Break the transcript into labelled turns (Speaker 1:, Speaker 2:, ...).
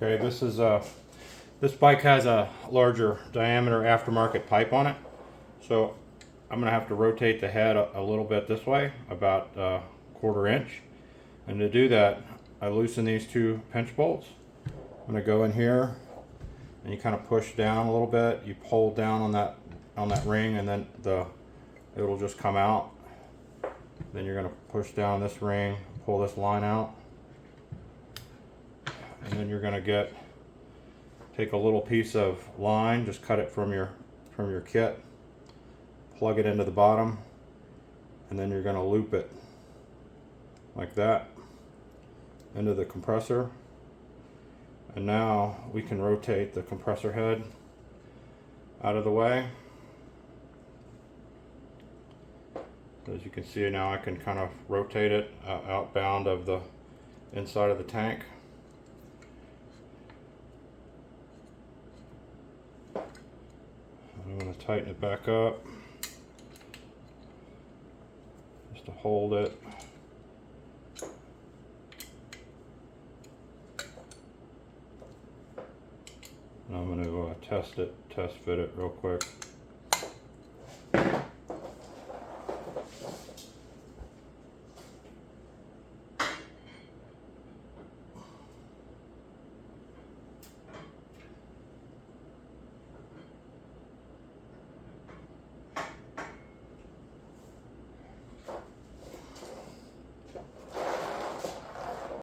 Speaker 1: Okay, this bike has a larger diameter aftermarket pipe on it, so I'm gonna have to rotate the head a little bit this way, about a 1/4 inch. And to do that, I loosen these two pinch bolts. I'm gonna go in here, and you kind of push down a little bit. You pull down on that ring, and then it'll just come out. Then you're gonna push down this ring, pull this line out, and then you're gonna take a little piece of line, just cut it from your kit, plug it into the bottom, and then you're gonna loop it like that into the compressor. And now we can rotate the compressor head out of the way. As you can see now, I can kind of rotate it outbound of the inside of the tank. I'm going to tighten it back up just to hold it. And I'm going to test fit it real quick.